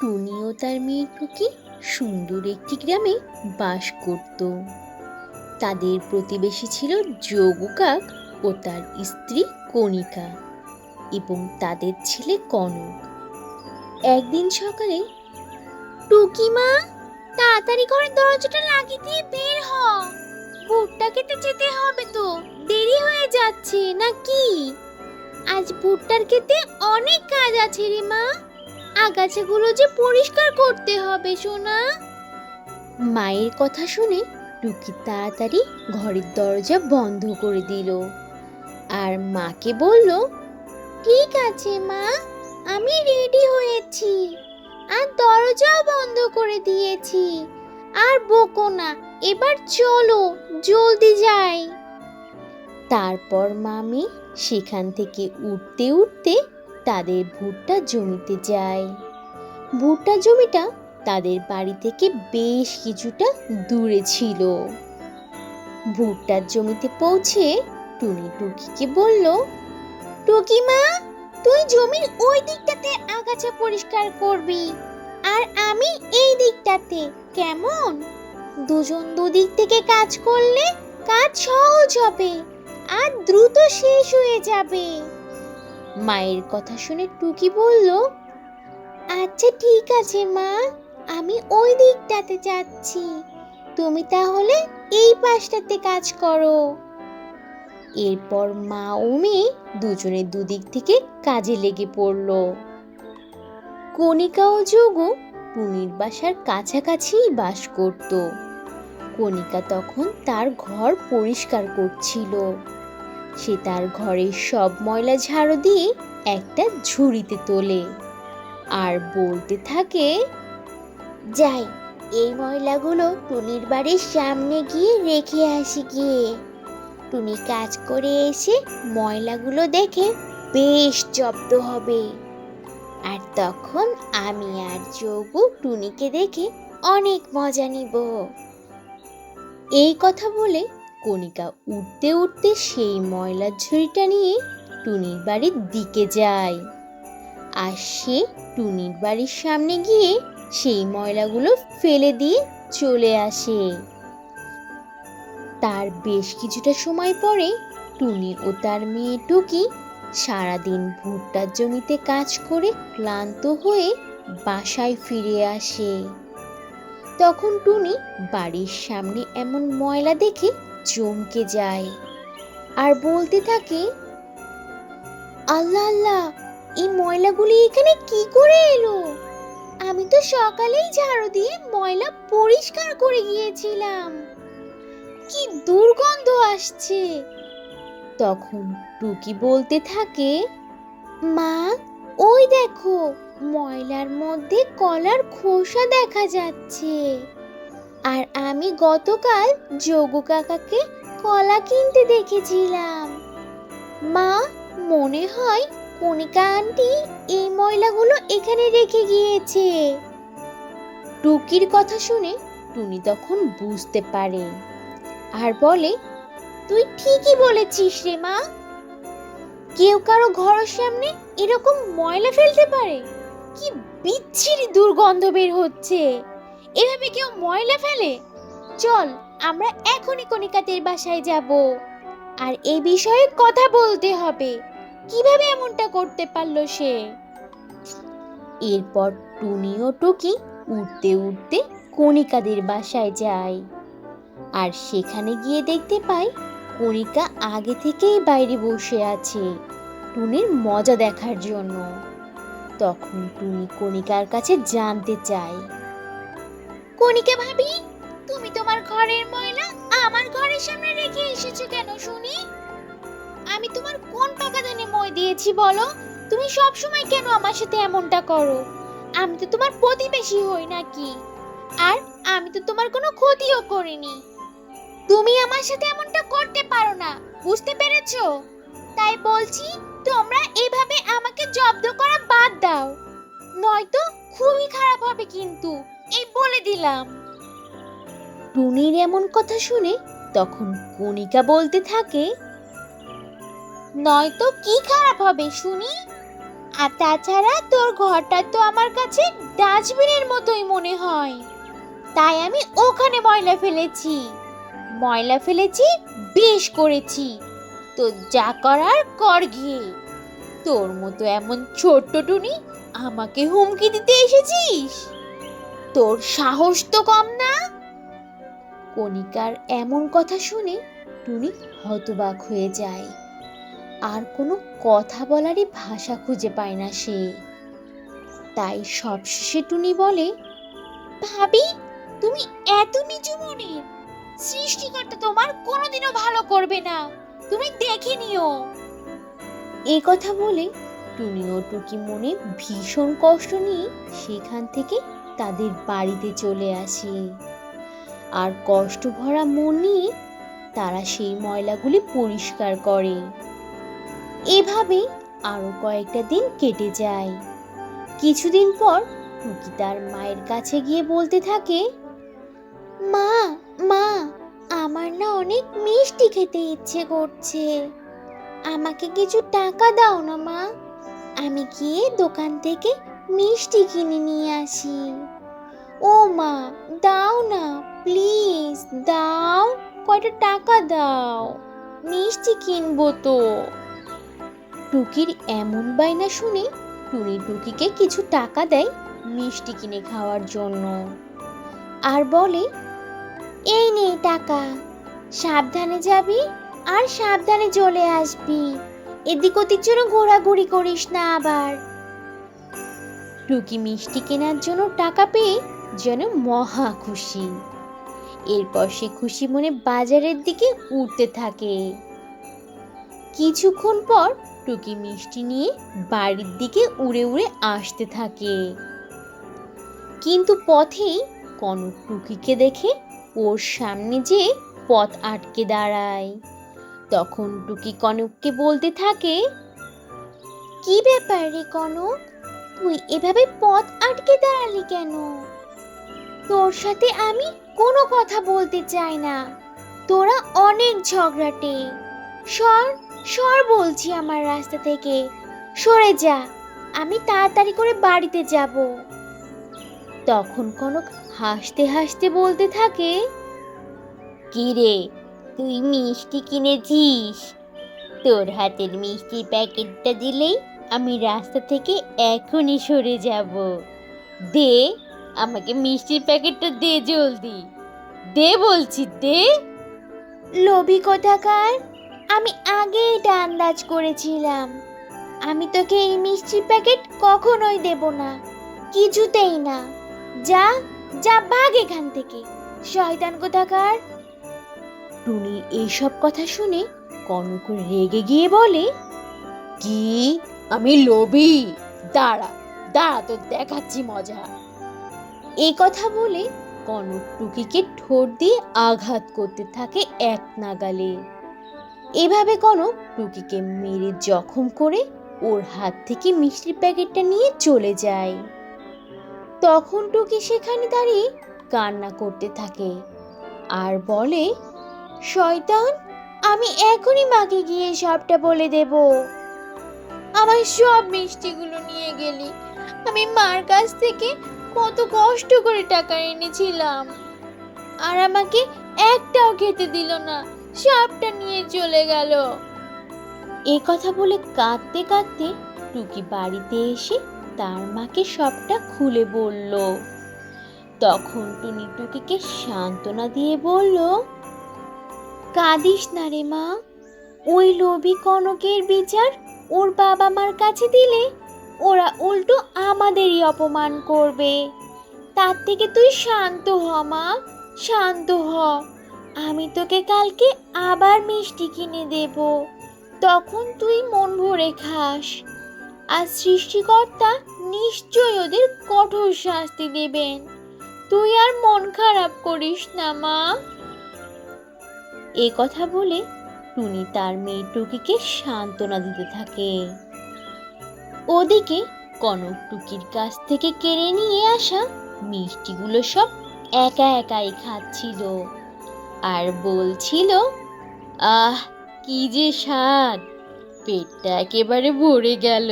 টুনি ও তার মেয়ে টুকি সুন্দর একটি গ্রামে বাস করত। তাদের প্রতিবেশী ছিল যোগু কাক ও তার স্ত্রী কণিকা এবং তাদের ছেলে কনক। একদিন সকালে, টুকি মা, তাড়াতাড়ি ঘরের দরজাটা লাগিয়ে দিয়ে বের হ, ভুট্টা খেতে যেতে হবে তো, দেরি হয়ে যাচ্ছে নাকি? আজ ভুট্টার খেতে অনেক কাজ আছে রে মা, আগাছাগুলো যে পরিষ্কার করতে হবে সোনা। মায়ের কথা শুনে টুকি তাড়াতাড়ি ঘরের দরজা বন্ধ করে দিল আর মাকে বলল, ঠিক আছে মা, আমি রেডি হয়েছি আর দরজাও বন্ধ করে দিয়েছি। আর বকো না, এবার চলো, জলদি যাই। তারপর মামি সেখান থেকে উঠতে উঠতে তাদের ভুট্টা জমিতে যায়। ভুট্টা জমিটা তাদের বাড়ি থেকে বেশ কিছুটা দূরে ছিল। ভুট্টার জমিতে পৌঁছে টুনি টুকিকে বলল, টুকি মা, তুই জমির ওই দিকটাতে আগাছা পরিষ্কার করবি আর আমি এই দিকটাতে, কেমন? দুজন দুদিক থেকে কাজ করলে কাজ সহজ হবে আর দ্রুত শেষ হয়ে যাবে। মায়ের কথা শুনে টুকি বলল, আচ্ছা ঠিক আছে মা, আমি ওই দিকটাতে যাচ্ছি, তুমি তাহলে এই পাশটাতে কাজ করো। এরপর মা ও মেয়ে দুজনে দুদিক থেকে কাজে লেগে পড়ল। কণিকা ও যোগু টুনির বাসার কাছাকাছিই বাস করত। কণিকা তখন তার ঘর পরিষ্কার করছিল। সে তার ঘরের সব ময়লা ঝাড়ু দিয়ে একটা ঝুড়িতে তোলে আর বলতে থাকে, যাই, এই ময়লাগুলো টুনির বাড়ির সামনে গিয়ে রেখে আসি গিয়ে। টুনি কাজ করে এসে ময়লাগুলো দেখে বেশ জব্দ হবে, আর তখন আমি আর যোগু টুনিকে দেখে অনেক মজা নিব। এই কথা বলে কণিকা উঠতে উঠতে সেই ময়লার ঝুড়িটা নিয়ে টুনির বাড়ির দিকে যায়। আর সে টুনির বাড়ির সামনে গিয়ে সেই ময়লাগুলো ফেলে দিয়ে চলে আসে। তার বেশ কিছুটা সময় পরে টুনি ও তার মেয়ে টুকি সারাদিন ভুট্টার জমিতে কাজ করে ক্লান্ত হয়ে বাসায় ফিরে আসে। তখন টুনি বাড়ির সামনে এমন ময়লা দেখে চমকে যায় আর বলতে থাকে, আল্লাহ আল্লাহ, এই ময়লাগুলি এখানে কি করে এলো? আমি তো সকালেই ঝাড়ু দিয়ে ময়লা পরিষ্কার করে গিয়েছিলাম, কি দুর্গন্ধ আসছে। তখন টুকি বলতে থাকে, মা, ওই দেখো, ময়লার মধ্যে কলার খোসা দেখা যাচ্ছে। আর আমি গতকাল যোগু কাকাকে কলা কিনতে দেখেছিলাম। মা, মনে হয় কণিকা আন্টি এই ময়লাগুলো এখানে রেখে গিয়েছে। টুকির কথা শুনে টুনি তখন বুঝতে পারে আর বলে, তুই ঠিকই বলেছিস রে মা, কেউ কারো ঘরের সামনে এরকম ময়লা ফেলতে পারে? কি বিচ্ছিরি দুর্গন্ধ বের হচ্ছে, এভাবে কেউ ময়লা ফেলে? চল, আমরা এখনই কণিকাদের বাসায় যাব আর এই বিষয়ে কথা বলতে হবে, কিভাবে এমনটা করতে পারলো সে। এরপর টুনি ও টুকি উঠতে উঠতে কণিকাদের বাসায় যায় আর সেখানে গিয়ে দেখতে পায় কণিকা আগে থেকেই বাইরে বসে আছে টুনির মজা দেখার জন্য। তখন টুনি কণিকার কাছে জানতে চায়, কণিকা ভাবি, তুমি তোমার ঘরের ময়লা আমার ঘরের সামনে রেখে এসেছো কেন শুনি? আমি তোমার কোন পাকাদানে মই দিয়েছি বলো? তুমি সব সময় কেন আমার সাথে এমনটা করো? আমি তো তোমার প্রতিবেশী হই নাকি? আর আমি তো তোমার কোনো ক্ষতিও করিনি। তুমি আমার সাথে এমনটা করতে পারো না, বুঝতে পেরেছো? তাই বলছি, তোমরা এভাবে আমাকে জব্দ করা বাদ দাও, নয়তো খুবই খারাপ হবে কিন্তু, এই বলে দিলাম। টুনির এমন কথা শুনে তখন কণিকা বলতে থাকে, নয়তো কি খারাপ হবে শুনি? আর তাছাড়া তোর ঘরটা তো আমার কাছে ডাস্টবিনের মতোই মনে হয়, তাই আমি ওখানে ময়লা ফেলেছি, বেশ করেছি। তো যা করার কর গিয়ে। তোর মতো এমন ছোট্ট টুনি আমাকে হুমকি দিতে এসেছিস? তোর সাহস তো কম না। কণিকার এমন কথা শুনে টুনি হতবাক হয়ে যায়, আর কোনো কথা বলারই ভাষা খুঁজে পায় না সে। তাই সবশেষে টুনি বলে, ভাবি, তুমি এত নিচু মনের? সৃষ্টিকর্তা তোমার কোনোদিনও ভালো করবে না, তুমি দেখে নিও। এই কথা বলে টুনি ও টুকি মনে ভীষণ কষ্ট নিয়ে সেখান থেকে তাদের বাড়িতে চলে আসে। আর কষ্ট ভরা মন নিয়ে তারা সেই ময়লাগুলি পরিষ্কার করে। এভাবে আরো কয়েকটা দিন কেটে যায়। কিছুদিন পর টুকি তার মায়ের কাছে গিয়ে বলতে থাকে, মা, মা, আমার না অনেক মিষ্টি খেতে ইচ্ছে করছে, আমাকে কিছু টাকা দাও না মা, আমি গিয়ে দোকান থেকে মিষ্টি কিনে নিয়ে আসি। ও মা, দাও না, প্লিজ দাও, কয়টা টাকা দাও, মিষ্টি কিনবো তো। টুকির এমন বায়না শুনে টুনি টুকিকে কিছু টাকা দেয় মিষ্টি কিনে খাওয়ার জন্য, আর বলে, এই নে টাকা, সাবধানে যাবি আর সাবধানে চলে আসবি, এদিক ওদিক যেন ঘোরাঘুরি করিস না আবার। টুকি মিষ্টি কেনার জন্য টাকা পেয়ে যেন মহা খুশি। এরপর সে খুশি মনে বাজারের দিকে উঠতে থাকে। কিছুক্ষণ পর টুকি মিষ্টি নিয়ে বাড়ির দিকে উড়ে উড়ে আসতে থাকে। কিন্তু পথেই কনক টুকিকে দেখে ওর সামনে যে পথ আটকে দাঁড়ায়। তখন টুকি কনককে বলতে থাকে, কি ব্যাপার রে কনক, তুই এভাবে পথ আটকে দাঁড়ালি কেন? তোর সাথে আমি কোনো কথা বলতে চাই না, তোরা অনেক ঝগড়াটে। সর, সর বলছি আমার রাস্তা থেকে, সরে যা, আমি তাড়াতাড়ি করে বাড়িতে যাব। তখন কনক হাসতে হাসতে বলতে থাকে, কি রে, তুই মিষ্টি কিনেছিস? তোর হাতের মিষ্টির প্যাকেটটা দিলেই আমি রাস্তা থেকে এখনই সরে যাব। দে, আমাকে মিষ্টির প্যাকেটটা দে, জলদি দে বলছি, দে। লোভী কোথাকার, আমি আগেই এটা আন্দাজ করেছিলাম, আমি তোকে এই মিষ্টির প্যাকেট কখনোই দেব না, কিছুতেই না। যা, যা, ভাগ এখান থেকে, শয়তান কোথাকার। টুনির এইসব কথা শুনে কনক রেগে গিয়ে বলে, কি, আমি লোভী? দাঁড়া দাঁড়া, তো দেখাচ্ছি মজা। এই কথা বলে কনক টুকিকে ঠোঁট দিয়ে আঘাত করতে থাকে এক নাগালে। এভাবে কনক টুকিকে মেরে জখম করে ওর হাত থেকে মিষ্টির প্যাকেটটা নিয়ে চলে যায়। তখন টুকি সেখানে দাঁড়িয়ে কান্না করতে থাকে আর বলে, শয়তান, আমি এখনই মাকে গিয়ে সবটা বলে দেব। আমার সব মিষ্টিগুলো নিয়ে গেলি, আমি মার কাছ থেকে কত কষ্ট করে টাকা এনেছিলাম, আর আমাকে একটাও খেতে দিল না, সবটা নিয়ে চলে গেল। এই কথা বলে কাঁদতে কাঁদতে টুকি বাড়িতে এসে তার মাকে সবটা খুলে বলল। তখন টুনি টুকিকে সান্ত্বনা দিয়ে বলল, কাঁদিস না রে মা, ওই লোভী কনকের বিচার ওর বাবা মার কাছে দিলে ওরা উল্টো আমাদেরই অপমান করবে। তার থেকে তুই শান্ত হ মা, শান্ত হ, আমি তোকে কালকে আবার মিষ্টি কিনে দেব, তখন তুই মন ভরে খাস, আর সৃষ্টিকর্তা নিশ্চয় ওদের কঠোর শাস্তি দেবেন, তুই আর মন খারাপ করিস না মা। এই কথা বলে টুনি তার মেয়ে টুকিকে সান্ত্বনা দিতে থাকে। ওদিকে কনক টুকির কাছ থেকে কেড়ে নিয়ে আসা মিষ্টিগুলো সব একা একাই খাচ্ছিল আর বলছিল, আহ, কি যে স্বাদ, পেটটা একেবারে ভরে গেল,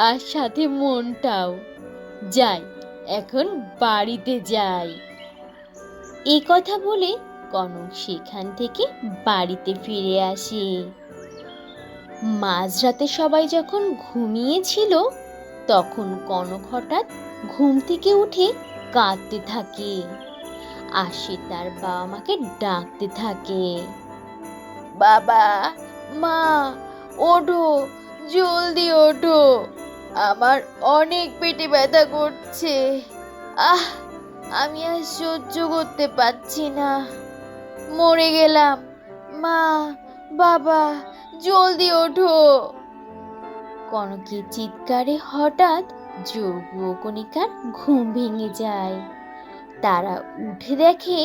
আর সাথে মনটাও। যাই, এখন বাড়িতে যাই। এই কথা বলে কনক সেখান থেকে বাড়িতে ফিরে আসে। মাঝরাতে সবাই যখন ঘুমিয়েছিল তখন কনক হঠাৎ ঘুম থেকে উঠে কাঁদতে থাকে আর সে তার বাবা মাকে ডাকতে থাকে, বাবা, মা, ওঠো, জলদি ওঠো, আমার অনেক পেটে ব্যথা করছে। আহ, আমি আর সহ্য করতে পারছি না, মরে গেলাম। মা, বাবা, জলদি ওঠো। কনকের চিৎকারে হঠাৎ যোগ ও কণিকার ঘুম ভেঙে যায়। তারা উঠে দেখে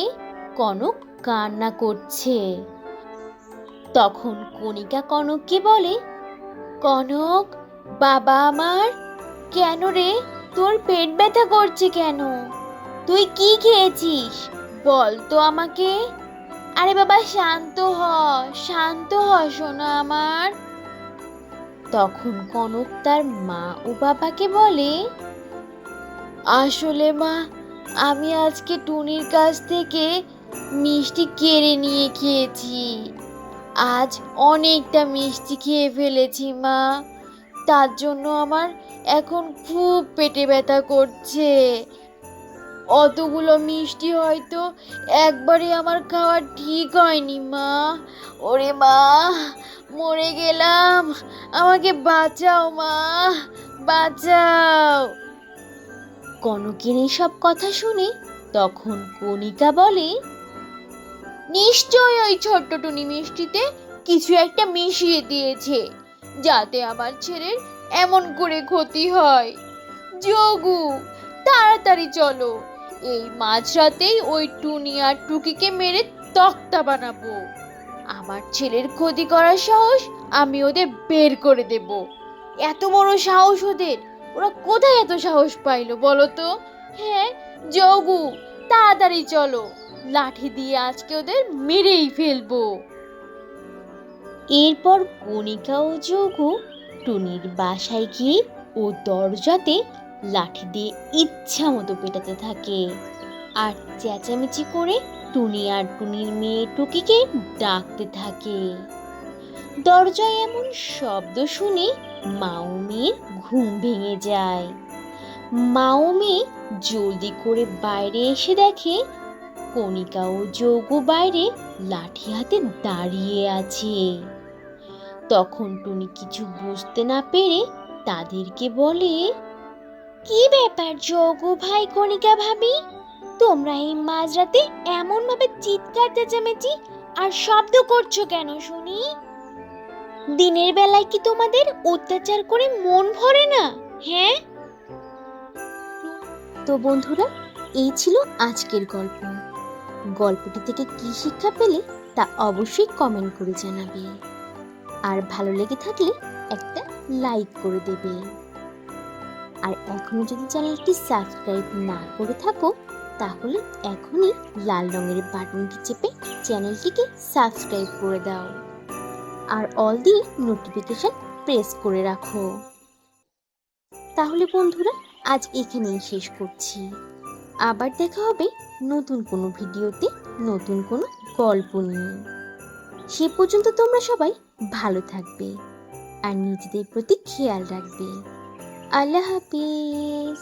কনক কান্না করছে। তখন কণিকা কনককে বলে, কনক, বাবা আমার, কেন রে, তোর পেট ব্যথা করছে কেন? তুই কি খেয়েছিস বল তো আমাকে। আরে বাবা, শান্ত হ, শান্ত হ সোনা আমার। তখন কনক তার মা ও বাবাকে বলে, আসলে মা, আমি আজকে টুনির কাছ থেকে মিষ্টি কেড়ে নিয়ে খেয়েছি। আজ অনেকটা মিষ্টি খেয়ে ফেলেছি মা, তার জন্য আমার এখন খুব পেটে ব্যথা করছে। অতগুলো মিষ্টি হয়তো একবারে আমার খাওয়া ঠিক হয়নি মা। ওরে মা, মরে গেলাম, আমাকে বাঁচাও মা, বাঁচাও। কনকের এইসব কথা শুনে তখন কণিকা বলে, নিশ্চয় ওই ছোট্ট টুনি মিষ্টিতে কিছু একটা মিশিয়ে দিয়েছে যাতে আমার ছেলের এমন করে ক্ষতি হয়। যোগু, তাড়াতাড়ি চলো, এই মাঝরাতেই ওই টুনি আর টুকিকে মেরে তক্তা বানাবো। আমার ছেলের ক্ষতি করার সাহস আমি ওদের বের করে দেব। এত বড় সাহস ওদের, ওরা কোথায় এত সাহস পাইলো বলো তো? হ্যাঁ যোগু, তাড়াতাড়ি চলো, লাঠি দিয়ে আজকে ওদের মেরেই ফেলবো। এরপর কণিকা ও যোগু টুনির বাসায় গিয়ে ও দরজাতে লাঠি দিয়ে ইচ্ছা মতো পেটাতে থাকে আর চেঁচামেচি করে টুনি আর টুনির মেয়ে টুকিকে ডাকতে থাকে। দরজায় এমন শব্দ শুনে মা ও মেয়ের ঘুম ভেঙে যায়। মা ও মেয়ে জলদি করে বাইরে এসে দেখে কণিকা ও যোগু বাইরে লাঠি হাতে দাঁড়িয়ে আছে। তখন টুনি কিছু বুঝতে না পেরে তাদেরকে বলে, কি ব্যাপার যোগু ভাই, কণিকা ভাবি, তোমরা এই মাঝরাতে এমন ভাবে চিৎকার চেঁচামেচি আর শব্দ করছো কেন শুনি? দিনের বেলায় কি তোমাদের অত্যাচার করে মন ভরে না? হ্যাঁ? তো বন্ধুরা, এই ছিল আজকের গল্প। গল্পটি থেকে কি শিক্ষা পেলে তা অবশ্যই কমেন্ট করে জানাবে। আর ভালো লেগে থাকলে একটা লাইক করে দেবে। আর এখনো যদি চ্যানেলটি সাবস্ক্রাইব না করে থাকো তাহলে এখনই লাল রঙের বাটনটি চেপে চ্যানেলটিকে সাবস্ক্রাইব করে দাও আর অল দিয়ে নোটিফিকেশন প্রেস করে রাখো। তাহলে বন্ধুরা, আজ এখানেই শেষ করছি। আবার দেখা হবে নতুন কোনো ভিডিওতে, নতুন কোনো গল্প নিয়ে। সে পর্যন্ত তোমরা সবাই ভালো থাকবে আর নিজেদের প্রতি খেয়াল রাখবে। আল্লাহ হাফিজ।